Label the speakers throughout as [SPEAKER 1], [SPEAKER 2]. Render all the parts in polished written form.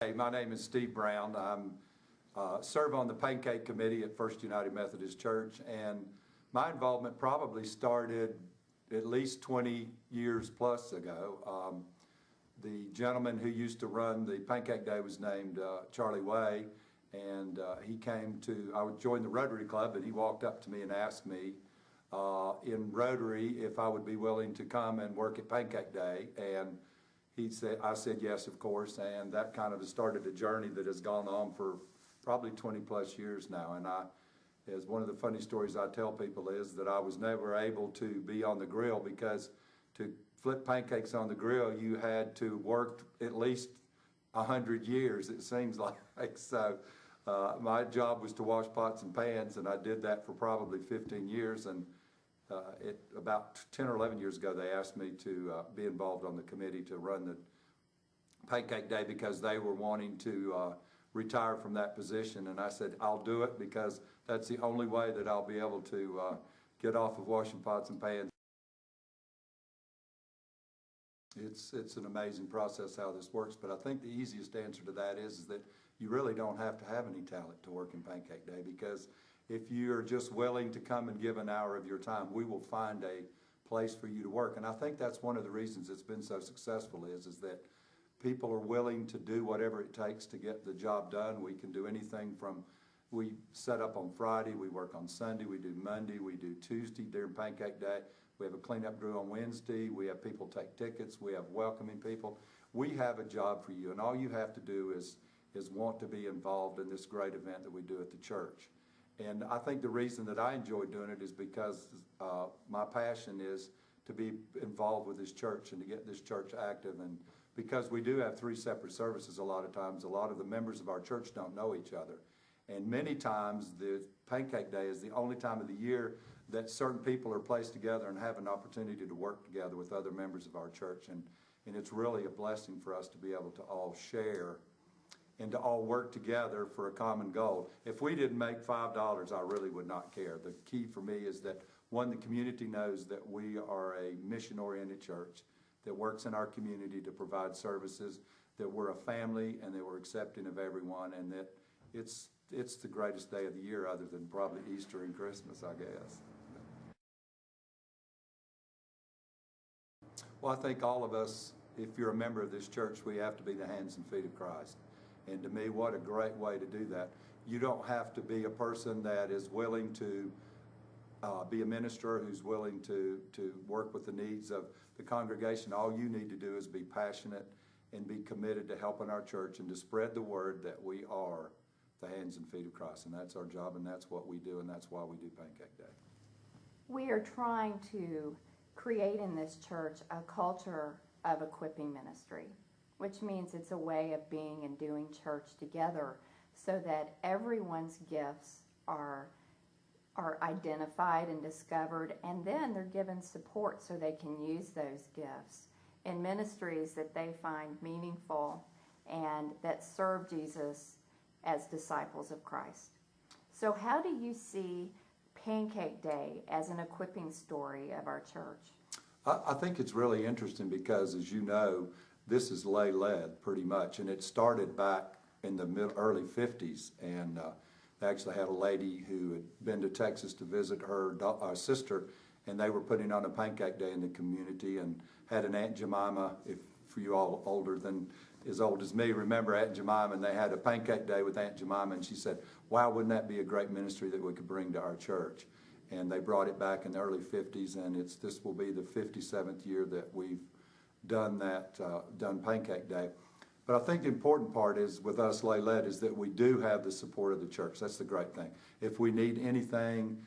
[SPEAKER 1] Hey, my name is Steve Brown. I serve on the Pancake committee at First United Methodist Church, and my involvement probably started at least 20 years plus ago. The gentleman who used to run the Pancake Day was named Charlie Way, and he came to, I would join the Rotary Club, and he walked up to me and asked me in Rotary if I would be willing to come and work at Pancake Day. And I said yes, of course, and that kind of started a journey that has gone on for probably 20 plus years now. And as one of the funny stories I tell people is that I was never able to be on the grill, because to flip pancakes on the grill, you had to work at least 100 years, it seems like. So my job was to wash pots and pans, and I did that for probably 15 years. And about 10 or 11 years ago, they asked me to be involved on the committee to run the Pancake Day, because they were wanting to retire from that position. And I said, I'll do it, because that's the only way that I'll be able to get off of washing pots and pans. It's an amazing process how this works, but I think the easiest answer to that is that you really don't have to have any talent to work in Pancake Day, because if you're just willing to come and give an hour of your time, we will find a place for you to work. And I think that's one of the reasons it's been so successful is that people are willing to do whatever it takes to get the job done. We can do anything from, we set up on Friday, we work on Sunday, we do Monday, we do Tuesday during Pancake Day. We have a cleanup crew on Wednesday. We have people take tickets. We have welcoming people. We have a job for you, and all you have to do is want to be involved in this great event that we do at the church. And I think the reason that I enjoy doing it is because my passion is to be involved with this church and to get this church active. And because we do have 3 separate services a lot of times, a lot of the members of our church don't know each other. And many times the Pancake Day is the only time of the year that certain people are placed together and have an opportunity to work together with other members of our church. And it's really a blessing for us to be able to all share and to all work together for a common goal. If we didn't make $5, I really would not care. The key for me is that, one, the community knows that we are a mission-oriented church that works in our community to provide services, that we're a family and that we're accepting of everyone, and that it's the greatest day of the year other than probably Easter and Christmas, I guess. Well, I think all of us, if you're a member of this church, we have to be the hands and feet of Christ. And to me, what a great way to do that. You don't have to be a person that is willing to be a minister, who's willing to work with the needs of the congregation. All you need to do is be passionate and be committed to helping our church and to spread the word that we are the hands and feet of Christ. And that's our job, and that's what we do, and that's why we do Pancake Day.
[SPEAKER 2] We are trying to create in this church a culture of equipping ministry, which means it's a way of being and doing church together so that everyone's gifts are identified and discovered, and then they're given support so they can use those gifts in ministries that they find meaningful and that serve Jesus as disciples of Christ. So how do you see Pancake Day as an equipping story of our church?
[SPEAKER 1] I think it's really interesting because, as you know, this is lay-led pretty much, and it started back in the early 50s, and they actually had a lady who had been to Texas to visit her sister, and they were putting on a Pancake Day in the community and had an Aunt Jemima, if for you all older than as old as me, remember Aunt Jemima, and they had a Pancake Day with Aunt Jemima, and she said, wow, wouldn't that be a great ministry that we could bring to our church? And they brought it back in the early 50s, and this will be the 57th year that we've done Pancake Day. But I think the important part is with us lay-led is that we do have the support of the church. That's the great thing. If we need anything,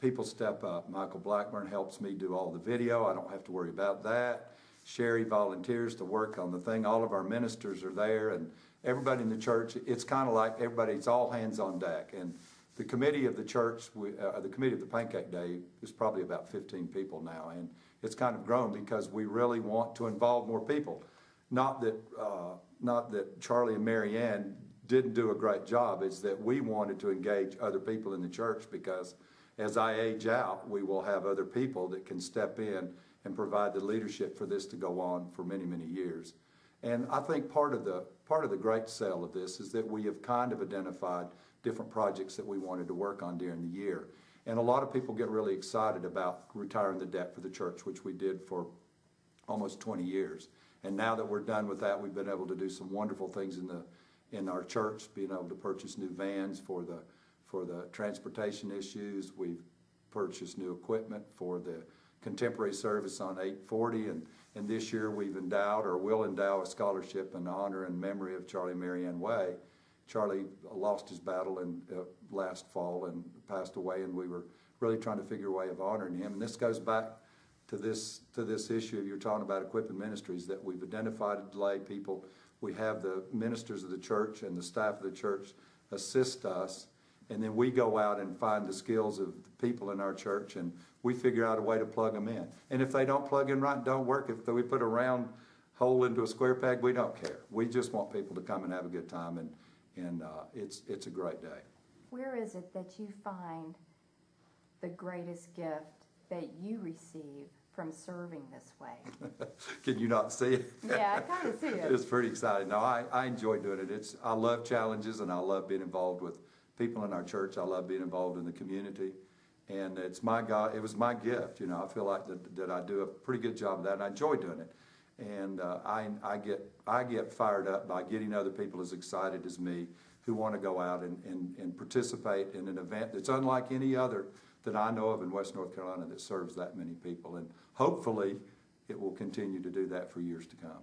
[SPEAKER 1] people step up. Michael Blackburn helps me do all the video. I don't have to worry about that. Sherry volunteers to work on the thing. All of our ministers are there, and everybody in the church, it's kind of like it's all hands on deck. And the committee of the church, the committee of the Pancake Day is probably about 15 people now, and it's kind of grown because we really want to involve more people. Not that Charlie and Mary Ann didn't do a great job, it's that we wanted to engage other people in the church, because as I age out, we will have other people that can step in and provide the leadership for this to go on for many, many years. And I think part of the great sell of this is that we have kind of identified different projects that we wanted to work on during the year. And a lot of people get really excited about retiring the debt for the church, which we did for almost 20 years. And now that we're done with that, we've been able to do some wonderful things in our church, being able to purchase new vans for the transportation issues. We've purchased new equipment for the contemporary service on 840, and this year we've endowed, or will endow, a scholarship in honor and memory of Charlie and Mary Ann Way. Charlie lost his battle last fall and passed away, and we were really trying to figure a way of honoring him. And this goes back to this issue you're talking about, equipping ministries, that we've identified lay people. We have the ministers of the church and the staff of the church assist us, and then we go out and find the skills of the people in our church, and we figure out a way to plug them in. And if they don't plug in right and don't work, if we put a round hole into a square peg, we don't care. We just want people to come and have a good time, and it's a great day.
[SPEAKER 2] Where is it that you find the greatest gift that you receive from serving this way?
[SPEAKER 1] Can you not see it?
[SPEAKER 2] Yeah, I kind of see it.
[SPEAKER 1] It's pretty exciting. No, I enjoy doing it. I love challenges, and I love being involved with people in our church. I love being involved in the community, and it was my gift. I feel like that I do a pretty good job of that, and I enjoy doing it. And I get fired up by getting other people as excited as me who want to go out and participate in an event that's unlike any other that I know of in West North Carolina that serves that many people. And hopefully it will continue to do that for years to come.